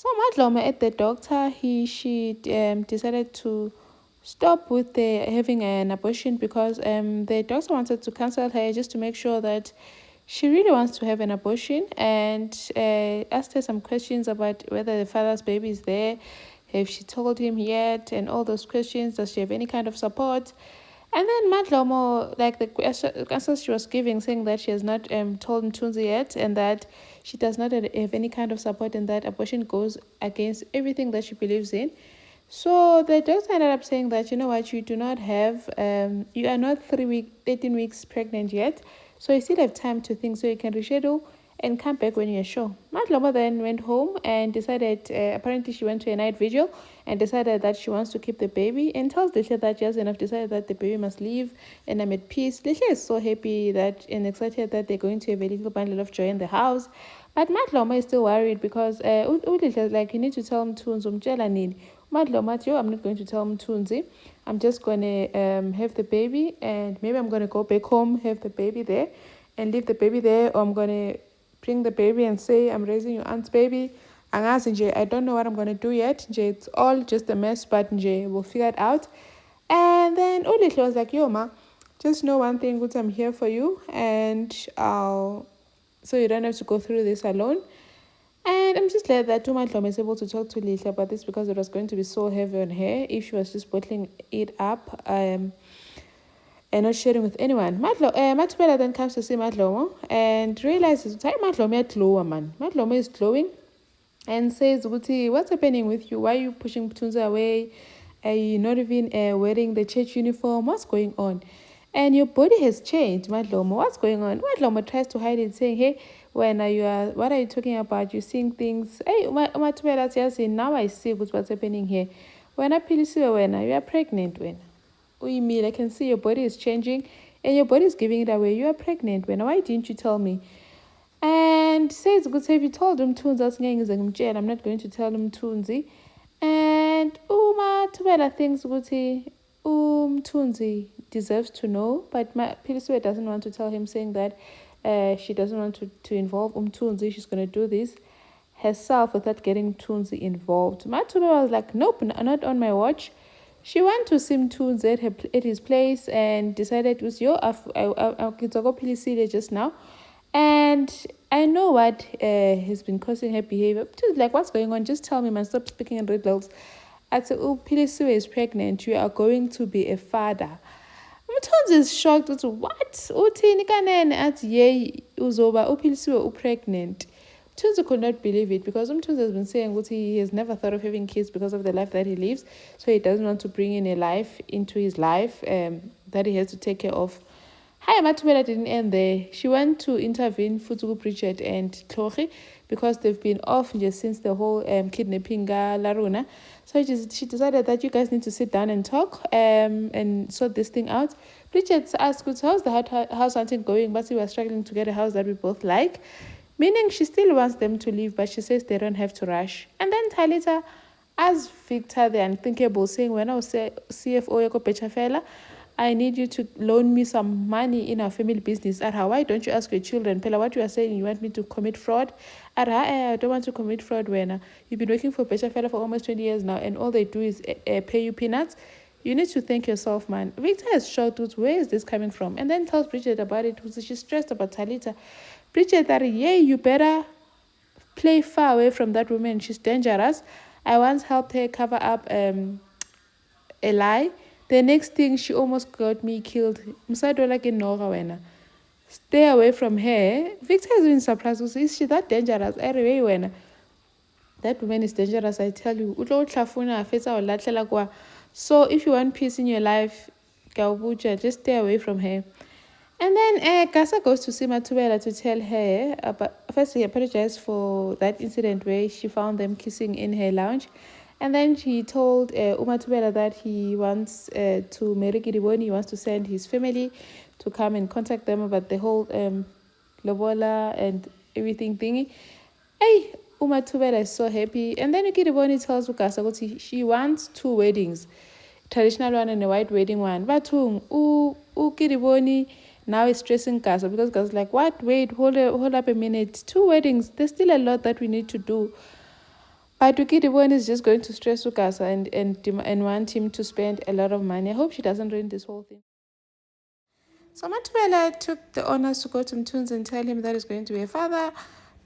So Madloma at the doctor, she decided to stop with the having an abortion because the doctor wanted to cancel her just to make sure that she really wants to have an abortion, and asked her some questions about whether the father's baby is there, have she told him yet, and all those questions. Does she have any kind of support? And then Madlomo, like the answers she was giving, saying that she has not told Mthunzi yet, and that she does not have any kind of support, and that abortion goes against everything that she believes in. So the doctor ended up saying that, you know what, you do not have, you are not 13 weeks pregnant yet, so you still have time to think, so you can reschedule and come back when you're sure. Madlomo then went home and decided, apparently she went to a night vigil and decided that she wants to keep the baby, and tells Lisha that just enough decided that the baby must leave and I'm at peace. Lisha is so happy that and excited that they're going to have a little bundle of joy in the house. But Madloma is still worried because Lisha like, you need to tell Mthunzi umtshela nini. Madloma, yo, I'm not going to tell Mthunzi. I'm just going to have the baby, and maybe I'm going to go back home, have the baby there, and leave the baby there, or I'm going to bring the baby and say, I'm raising your aunt's baby. Angazi nje, I don't know what I'm going to do yet. Nje, it's all just a mess, but nje, we'll figure it out. And then Ulihle was like, yo, ma, just know one thing, good, I'm here for you, and so you don't have to go through this alone. And I'm just glad that Tumadlom is able to talk to Lihle about this, because it was going to be so heavy on her if she was just bottling it up and not sharing with anyone. Matubela then comes to see Madlomo and realizes, hey, Madlomo is glowing, man. Madlomo is glowing and says, what's happening with you? Why are you pushing Mthunzi away? Are you not even wearing the church uniform? What's going on? And your body has changed, Madlomo. What's going on? Madlomo tries to hide it, saying, hey, when are you what are you talking about? You're seeing things. Hey, Matubela tells him, now I see what's happening here. When I when you are pregnant, when mean I can see your body is changing and your body is giving it away. You are pregnant. Why didn't you tell me? And says, good, have you told him Mthunzi? I'm not going to tell him Mthunzi. And Tubela thinks Mthunzi deserves to know, but Pilisiwe doesn't want to tell him, saying that she doesn't want to involve Mthunzi. She's going to do this herself without getting Mthunzi involved. Matubela was like, nope, not on my watch. She went to see Mthunzi at his place and decided it was I'll go just now. And I know what has been causing her behavior. Just like, what's going on? Just tell me, man. Stop speaking in riddles. I said, oh, Pilisiwe is pregnant. You are going to be a father. Mthunzi is shocked. What? Uthini kanene athi yey uzoba uPilisiwe pregnant. Mthunzi could not believe it, because Mthunzi has been saying he has never thought of having kids because of the life that he lives. So he doesn't want to bring in a life into his life that he has to take care of. Hi, Matubela didn't end there. She went to intervene Futuku Pritchard and Tlhogi, because they've been off just since the whole kidnapping Laruna. So she decided that you guys need to sit down and talk and sort this thing out. Pritchard asked, how's the house hunting going? But we were struggling to get a house that we both like. Meaning she still wants them to leave, but she says they don't have to rush. And then Talita asked Victor the unthinkable, saying, when I was CFO Yoko Pechafela, I need you to loan me some money in our family business. Why don't you ask your children? Pela, what you are saying, you want me to commit fraud? I don't want to commit fraud when you've been working for Pechafela for almost 20 years now, and all they do is pay you peanuts. You need to thank yourself, man. Victor is shocked, where is this coming from? And then tells Bridget about it. She's stressed about Talita. Bridget that, yeah, you better play far away from that woman. She's dangerous. I once helped her cover up a lie. The next thing, she almost got me killed. Stay away from her. Victor has been surprised. Is she that dangerous? Anyway, that woman is dangerous, I tell you. So if you want peace in your life, just stay away from her. And then Kasa goes to see Matubela to tell her about. First, he apologized for that incident where she found them kissing in her lounge. And then he told Umatubela that he wants to marry Kiriboni. He wants to send his family to come and contact them about the whole lobola and everything thingy. Hey, Umatubela is so happy. And then Kiriboni tells Ukasa she wants 2 weddings. Traditional one and a white wedding one. But Kiriboni now is stressing Kasa, because Kasa's like, what? Wait, hold up a minute. 2 weddings. There's still a lot that we need to do. But Ukidibon is just going to stress Ukasa and want him to spend a lot of money. I hope she doesn't ruin this whole thing. So Matubela took the honors to go to Mthunzi and tell him that he's going to be a father.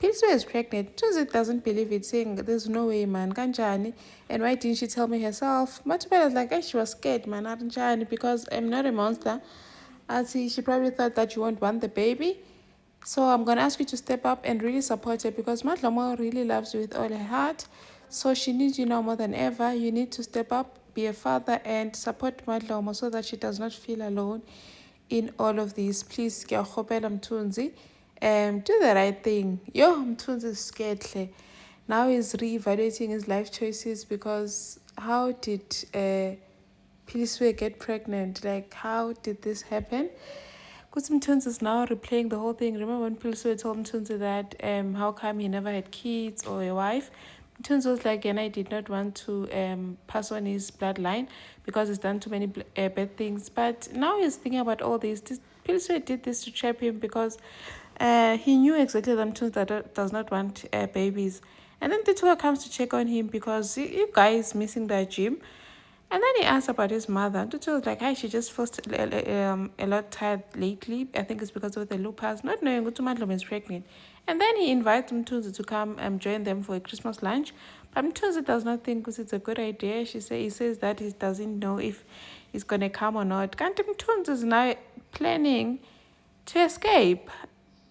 Pilswe is pregnant. Mthunzi doesn't believe it, saying, there's no way, man. Kanjani. And why didn't she tell me herself? Matubela is like, she was scared, man. Kanjani, because I'm not a monster. As she probably thought that you won't want the baby. So I'm going to ask you to step up and really support her because Matlomo really loves you with all her heart. So she needs you now more than ever. You need to step up, be a father, and support Matlomo so that she does not feel alone in all of these. Please, Mthunzi, do the right thing. Yo, Mthunzi is scared. Now he's reevaluating his life choices because how did Piliswe get pregnant? Like, how did this happen? Because Mthunzi is now replaying the whole thing. Remember when Piliswe told Mthunzi that how come he never had kids or a wife? Mthunzi was like, and I did not want to pass on his bloodline because he's done too many bad things. But now he's thinking about all this Piliswe did this to trap him because he knew exactly that Mthunzi does not want babies. And then the tour comes to check on him because you guys missing the gym. And then he asked about his mother. Tutu was like, hi, she just feels a lot tired lately. I think it's because of the lupus, not knowing Utumadlom is pregnant. And then he invites Mthunzi to come join them for a Christmas lunch. But Mthunzi does not think it's a good idea. He says that he doesn't know if he's going to come or not. Kanti Mthunzi is now planning to escape.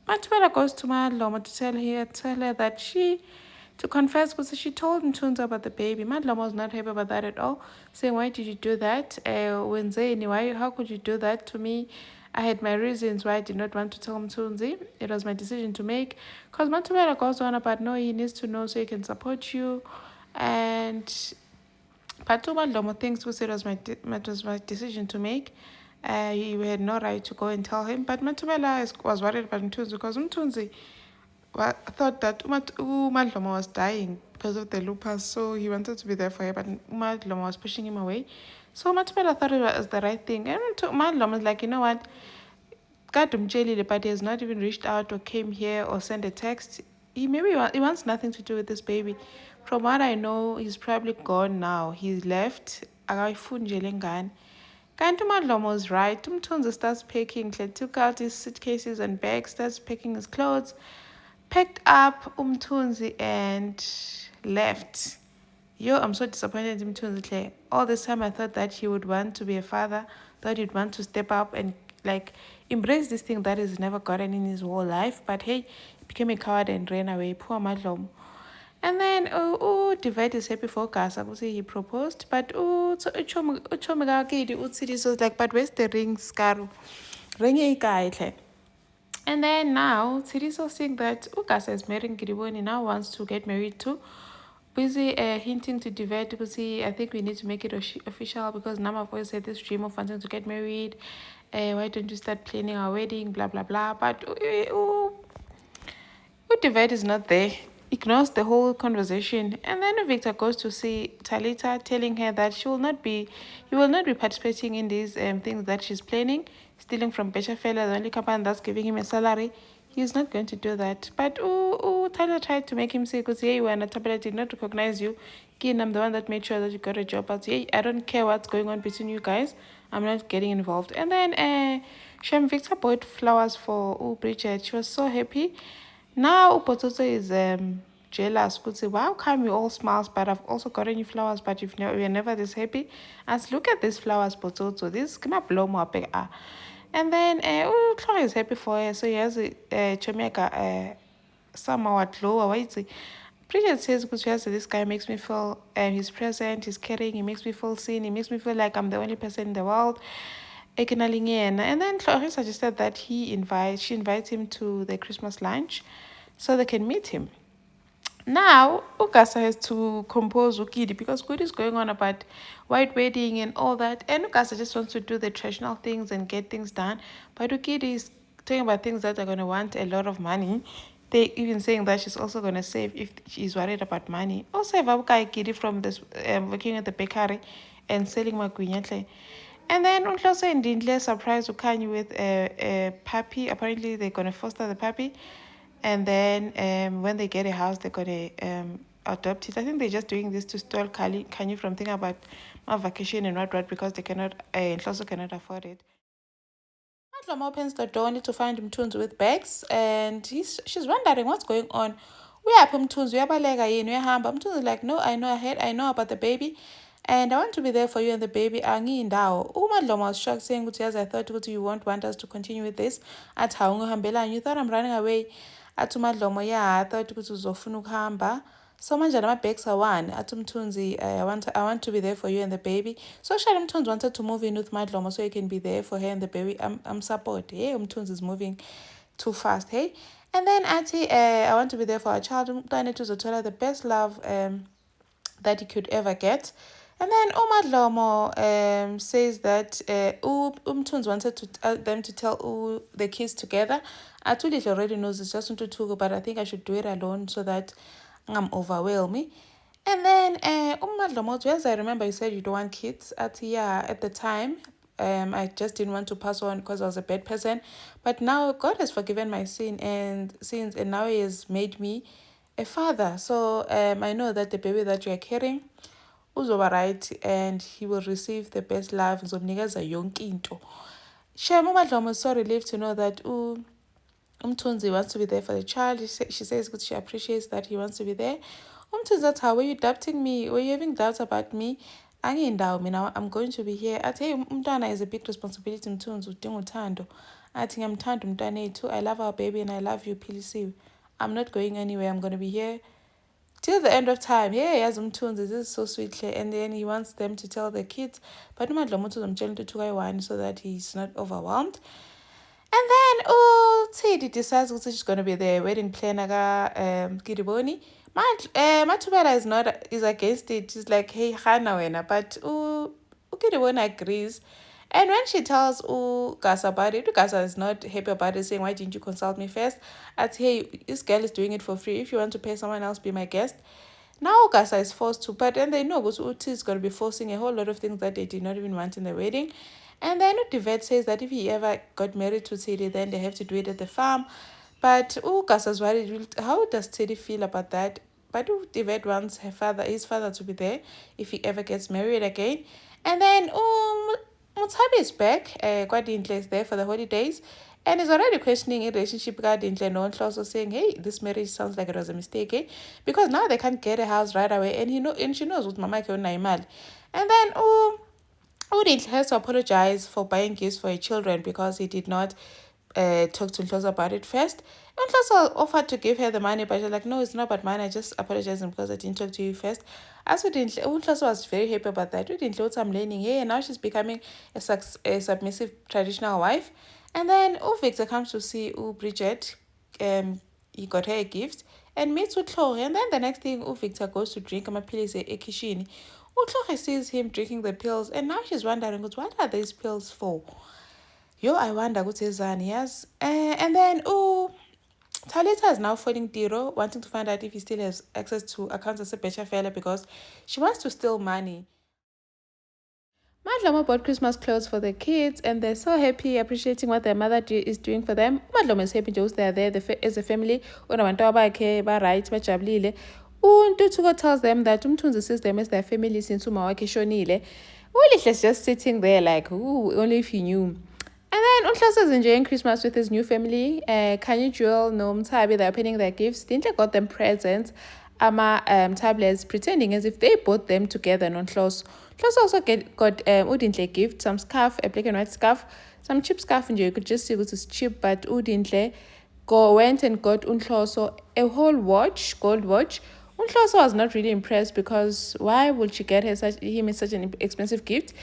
Matubela goes to Madlomo to tell her that to confess because she told Mthunzi about the baby. Madlomo was not happy about that at all, saying, why did you do that? How could you do that to me? I had my reasons why I did not want to tell Mthunzi. It was my decision to make. Because Matubela goes on about, no, he needs to know so he can support you. And Patuma Lomo thinks it was my decision to make. You had no right to go and tell him. But Matubela was worried about Mthunzi because Mthunzi thought that Umadlomo was dying because of the lupus, so he wanted to be there for her, but Umadlomo was pushing him away. So Matubela thought it was the right thing. And Umadlomo was like, you know what? Kadumchelile, but he has not even reached out or came here or sent a text. He wants nothing to do with this baby. From what I know, he's probably gone now. He's left. Akayifundile ngane. Kanti uMadlomo was right. Umthunzi starts packing. He took out his suitcases and bags, starts packing his clothes, packed up Umthunzi and left. Yo, I'm so disappointed in Mthunzi. All this time I thought that he would want to be a father, thought he'd want to step up and like embrace this thing that he's never gotten in his whole life. But hey, he became a coward and ran away. Poor Madlomo. And then Divide is happy for Gasa because he proposed. But Uchomega was like, but where's the ring, Skaru? Ring a. And then now, Tiriso saying that Ugasa is marrying Giriboni now wants to get married too. Busy hinting to Divide because I think we need to make it official because Nama always had this dream of wanting to get married. Why don't you start planning our wedding? Blah, blah, blah. But Divide is not there. Ignores the whole conversation. And then Victor goes to see Talita, telling her that he will not be participating in these things that she's planning, stealing from Fella, the only company that's giving him a salary. He's not going to do that. But Tyler tried to make him say, because yeah, you were not Tabela did not recognize you. Again, I'm the one that made sure that you got a job. But yeah, I don't care what's going on between you guys. I'm not getting involved. And then Shem Victor bought flowers for Bridget. She was so happy. Now Pototo is jealous. Could say, "Wow, come you all smiles, but I've also gotten you flowers, but you're never this happy." As look at these flowers, Pototo. This gonna blow more big. And then Chloe is happy for her, so he has a Chomeka somewhat lower. Why is it? Bridget says, because this guy makes me feel he's present, he's caring, he makes me feel seen, he makes me feel like I'm the only person in the world. And then Chloe suggested that she invites him to the Christmas lunch so they can meet him. Now, Ugasa has to compose Ukidi because Ukidi is going on about white wedding and all that. And Ugasa just wants to do the traditional things and get things done. But Ukidi is talking about things that are going to want a lot of money. They even saying that she's also going to save if she's worried about money. Also, Vabuka Ukidi from this working at the bakery and selling magwinyete. And then Unklose and Dindle surprised Ukanyi with a puppy. Apparently, they're going to foster the puppy. And then when they get a house, they're going to adopt it. I think they're just doing this to stall Kanye from thinking about my vacation and what because they cannot, and also cannot afford it. Madlom opens the door only to find Mthunzi with bags, and she's wondering what's going on. Uyaphi Mthunzi? Uyabaleka yini? Uyahamba? Mthunzi is like, no, I know about the baby, and I want to be there for you and the baby. Angiyindawo. UMadlom was shocked, saying, yes, I thought you won't want us to continue with this. Athi awungihambelani. You thought I'm running away. Athi uMadlom, yeah, I thought ukuthi uzofuna ukuhamba. So manje ama-bags are-one. Athi Mthunzi, I want to be there for you and the baby. So Shali Mthunzi wanted to move in with Madlomo so he can be there for her and the baby. I'm support. Hey, Mthunzi is moving too fast. Hey. And then Ati, I want to be there for our child. Umntwana uzothola the best love that he could ever get. And then Umadlomo says that Mthunzi wanted them to tell the kids together. Atulit already knows it's just Untutugu, but I think I should do it alone so that I'm overwhelming. And then Umadlomo, yes, I remember you said you don't want kids. Yeah, at the time, I just didn't want to pass on because I was a bad person. But now God has forgiven my sins, and now He has made me a father. So I know that the baby that you are carrying uzoba right, and he will receive the best love. Ngizomnikeza yonke into. Shem Umadlomo is so relieved to know that Mthunzi wants to be there for the child. She says she appreciates that he wants to be there. Mthunzi athi, were you doubting me? Were you having doubts about me? Angiyindawo mina, I'm going to be here. Athi, hey, umntwana is a big responsibility. Mthunzi udinga uthando. Athi, ngiyamthanda umntwanethu. I love our baby and I love you, Philisiwe. I'm not going anywhere. I'm going to be here till the end of time. Yeah, yazi Mthunzi, this is so sweet. And then he wants them to tell the kids. But uMadlomo uzomtshela into kayi-1 so that he's not overwhelmed. And then Tidi decides that she's going to be the wedding planner Kiriboni. Matubela is against it. She's like, hey, Hana wena. But Kiriboni agrees. And when she tells Gasa about it, Gasa is not happy about it, saying, why didn't you consult me first? I'd say, hey, this girl is doing it for free. If you want to pay someone else, be my guest. Now Gasa is forced to, but then they know because Uti is going to be forcing a whole lot of things that they did not even want in the wedding. And then Divet says that if he ever got married to Teddy, then they have to do it at the farm. But Gasa's worried, how does Teddy feel about that? But Divet wants his father to be there if he ever gets married again. And then Mutsabi is back. Kwadintle is there for the holidays. And is already questioning a relationship regarding Glennon, also saying, hey, this marriage sounds like it was a mistake, eh? Because now they can't get a house right away, and she knows what Mama can Naimal. And then Udintle has to apologize for buying gifts for her children because he did not talk to Nhloso about it first. And Nhloso offered to give her the money, but she's like, no, it's not about money, I just apologizing because I didn't talk to you first. As Nhloso was very happy about that. Udintle I'm learning, hey, and now she's becoming a submissive traditional wife. And then Victor comes to see Bridget. He got her a gift and meets Utlore. And then the next thing, Victor goes to drink amaphilisi ekishini. Utlore sees him drinking the pills, and now she's wondering, what are these pills for? I wonder what is on, yes. And then Talita is now phoning Tiro, wanting to find out if he still has access to accounts as a Becha fella because she wants to steal money. Madlomo bought Christmas clothes for the kids and they're so happy, appreciating what their mother is doing for them. Madlomo is happy just they're there as a family. Unabantu right, bajabulile. Untuthuko tells them that Mthunzi sees them as their family since umawakhe shonile. Ulihle just sitting there like, only if he knew. And then Nhloso is enjoying Christmas with his new family. Kanye, Jewel, no Mthabi, they're opening their gifts. Dintle got them presents. Tablets, pretending as if they bought them together. Nhloso also got Udintle gift, some scarf, a black and white scarf, some cheap scarf, and you could just see it was cheap, but Udintle went and got Nhloso a whole watch, gold watch. Nhloso was not really impressed because why would she get him such an expensive gift?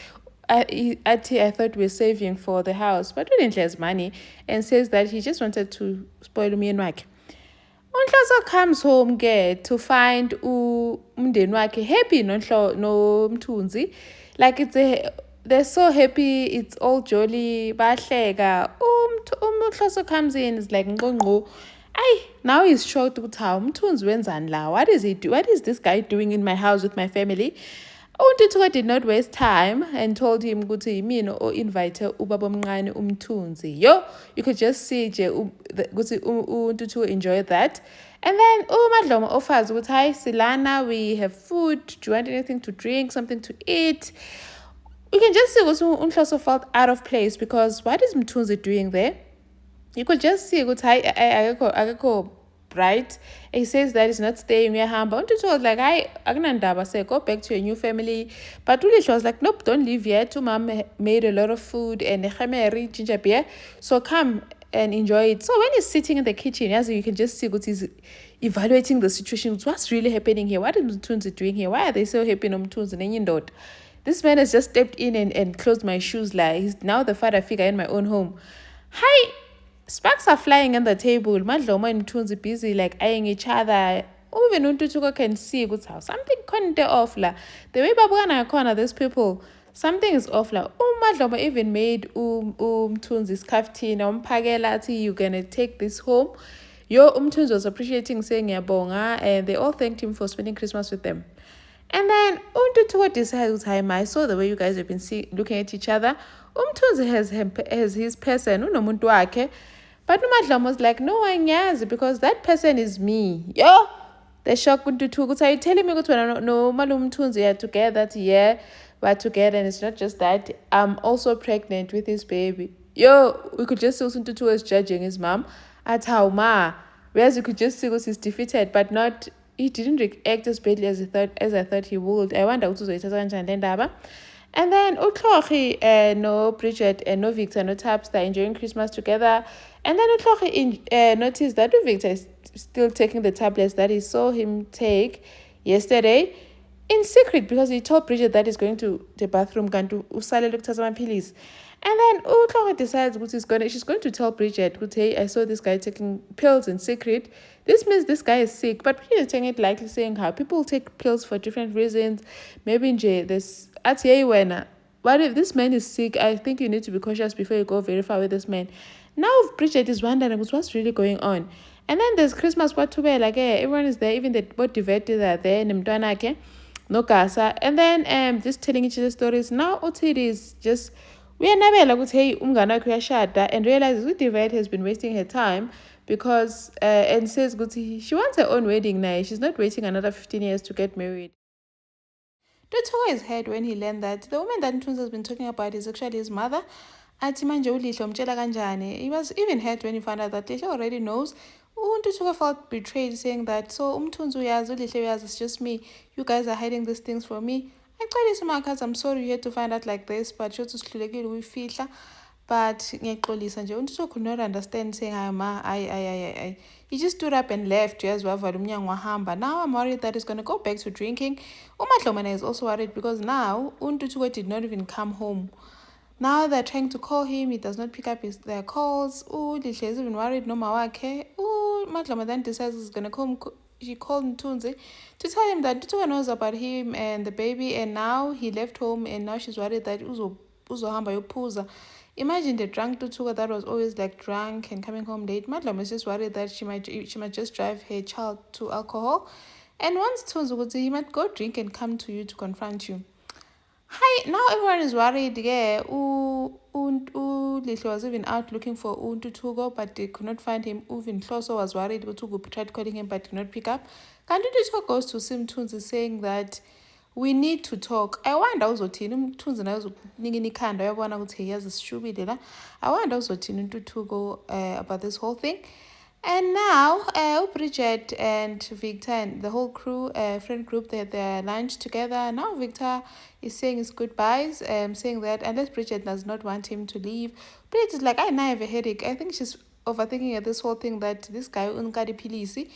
I thought we were saving for the house, but Udintle has money and says that he just wanted to spoil me and Wake. Nhloso comes home to find umndeni wakhe happy no Mthunzi. Like they're so happy, it's all jolly, bahleka. Nhloso comes in, it's like ngqongqo. Now he's shocked ukuthi Mthunzi wenzani la? What is he do? What is this guy doing in my house with my family? Untuthuko did not waste time and told him ukuthi mina invite ubaba omncane Mthunzi. You could just see ukuthi Untuthuko enjoyed that. And then uMadlomo offers ukuthi hi Silana, we have food, do you want anything to drink, something to eat? We can just see ukuthi uNhloso felt out of place because what is Mthunzi doing there? You could just see ukuthi akekho right. He says that he's not staying near him. But Untutu was like, hi, akunandaba, say go back to your new family. But Ulisha was like, nope, don't leave yet. Mom made a lot of food and ginger beer. So come and enjoy it. So when he's sitting in the kitchen, as you can just see what he's evaluating the situation. What's really happening here? What is Mthunzi doing here? Why are they so happy on Mthunzi? This man has just stepped in and closed my shoes. Like he's now the father figure in my own home. Hi. Sparks are flying on the table. Madlomo and Mthunzi busy like eyeing each other. Even Untutuko can see good how something can't off la. The way Babana corner these people, something is off la. Madlomo even made Mthunzi's kaftin mphakelati, you gonna take this home. Mthunzi was appreciating saying yabonga, and they all thanked him for spending Christmas with them. And then Untutuko decides, I saw the way you guys have been looking at each other. Mthunzi has his person, unomuntu wakhe. But Madlam was like, no one knows because that person is me. Yo, the shock Untutuko. Are you telling me that no Malum Mthunzi are together? Yeah, we're together, and it's not just that. I'm also pregnant with his baby. Yo, we could just see Untutuko was judging his mom at how ma. Whereas you could just see he's defeated, but not. He didn't react as badly as I thought he would. I wonder what was it. And then Utlori, no Bridget, no Victor, no Taps, they're enjoying Christmas together. And then Utlori noticed that Victor is still taking the tablets that he saw him take yesterday in secret because he told Bridget that he's going to the bathroom and to usale lokuthatha amaphilisi. And then Utlori decides she's going to tell Bridget, hey, I saw this guy taking pills in secret. This means this guy is sick. But Bridget is taking it likely, saying how people take pills for different reasons. Maybe what if this man is sick? I think you need to be cautious before you go verify with this man. Now Bridget is wondering what's really going on. And then there's Christmas like everyone is there, even the both diverted are there, Nemtwanake, no casa. And then just telling each other stories. Now Otid is just we are never like hey umgana kuyashada and realizes Divide has been wasting her time because and says she wants her own wedding now. She's not waiting another 15 years to get married. Dotoko is hurt when he learned that the woman that Mthunzi has been talking about is actually his mother. He was even hurt when he found out that Lihle already knows. Dotoko felt betrayed, saying that so Mthunzi uyazi it's just me. You guys are hiding these things from me. I'm sorry you had to find out like this, but you're just fitla. But Dotoko could not understand, saying I. He just stood up and left. Now I'm worried that he's going to go back to drinking. Umahlomana is also worried because now Untutuko did not even come home. Now they're trying to call him. He does not pick up their calls. Lihle is even worried. No mawake. Mahloma then decides he's going to call. She called Mthunzi to tell him that Tutuko knows about him and the baby, and now he left home, and now she's worried that uzohamba yophuza. Imagine the drunk Tutuko that was always like drunk and coming home late. Madlam is just worried that she might just drive her child to alcohol. And once Tunzi would say he might go drink and come to you to confront you. Hi, now everyone is worried. Yeah, Lihle was even out looking for Untutuko, but they could not find him. Even Hloso was worried. Utuko tried calling him, but did not pick up. Kantutuko goes to Sim Tunzi saying that we need to talk. I wonder uzothini Mthunzi naye uzokunika ikhanda uyabona ukuthi yazi sishubile la. I wonder uzothini Untutuko about this whole thing. And now Bridget and Victor and the whole crew, friend group, they had their lunch together. Now Victor is saying his goodbyes, saying that unless Bridget does not want him to leave, Bridget is like, I now have a headache. I think she's overthinking this whole thing that this guy unkadi pilisi.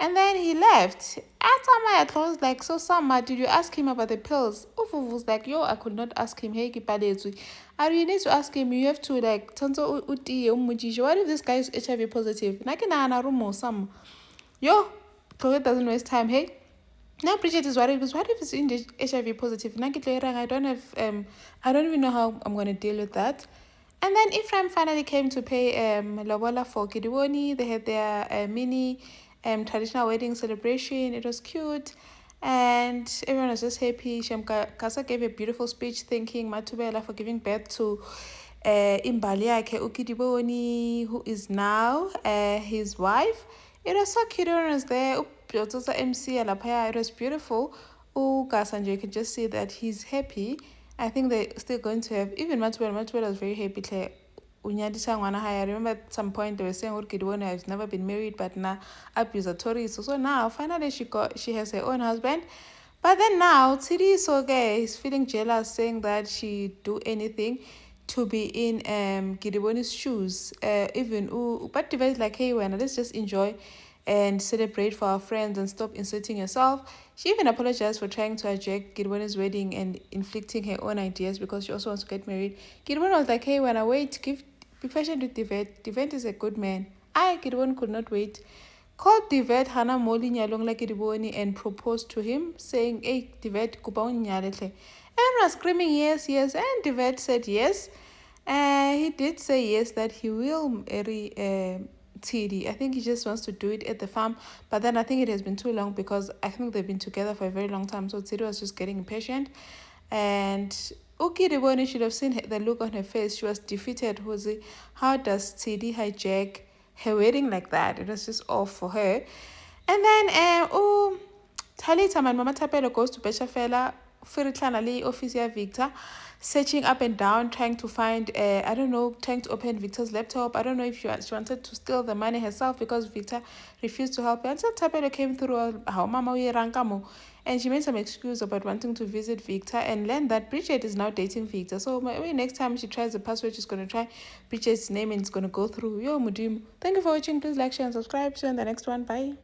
And then he left. After my close, like, so Sama, did you ask him about the pills? Ufu was like, yo, I could not ask him. Hey, Kipadezui. And you need to ask him, you have to, like, Tanto Uti, Umujisho. What if this guy is HIV positive? Nakina Rumo, some. Yo, Chloe doesn't waste time, hey? Now Bridget is worried because what if it's in HIV positive? I don't have, I don't even know how I'm going to deal with that. And then Ephraim finally came to pay Lobola for Kidiwoni. They had their mini traditional wedding celebration. It was cute and everyone was just happy. Kasa gave a beautiful speech thanking Matubela for giving birth to Imbali yakhe uKidiboni, who is now his wife. It was so cute when I was there. Upyotosa MC Alapaya. It was beautiful. Sanjay, you can just see that he's happy. I think they're still going to have, even Matwell was very happy. I remember at some point they were saying Urkidwona has never been married, but now abusatory. So now finally she has her own husband. But then now Tiri is so gay, he's feeling jealous, saying that she do anything to be in Gidiboni's shoes. Even but device like, hey, when let's just enjoy and celebrate for our friends and stop inserting yourself. She even apologized for trying to hijack Gidwana's wedding and inflicting her own ideas because she also wants to get married. Gidwana was like, hey, when I wait, be patient with Divet. Divet is a good man. Gidwan could not wait. Called Divet Hana Moli Nyalong like Gidwani and proposed to him, saying, hey, Divet, kubaun nyaletle. Everyone was screaming, yes, yes. And Divet said yes. He did say yes, that he will marry TD. I think he just wants to do it at the farm. But then I think it has been too long because I think they've been together for a very long time. So TD was just getting impatient. And Uki Deboni should have seen the look on her face. She was defeated. Hosi, how does TD hijack her wedding like that? It was just off for her. And then, Talita and Mama Tapelo goes to Bechafela, Firitlana office Victor, searching up and down, trying to find, I don't know, trying to open Victor's laptop. I don't know if she wanted to steal the money herself because Victor refused to help her. Until Tapelo came through, how Mama Rankamo, and she made some excuse about wanting to visit Victor and learned that Bridget is now dating Victor. So maybe next time she tries the password, she's going to try Bridget's name and it's going to go through. Yo, Mudim. Thank you for watching. Please like, share, and subscribe. See you in the next one. Bye.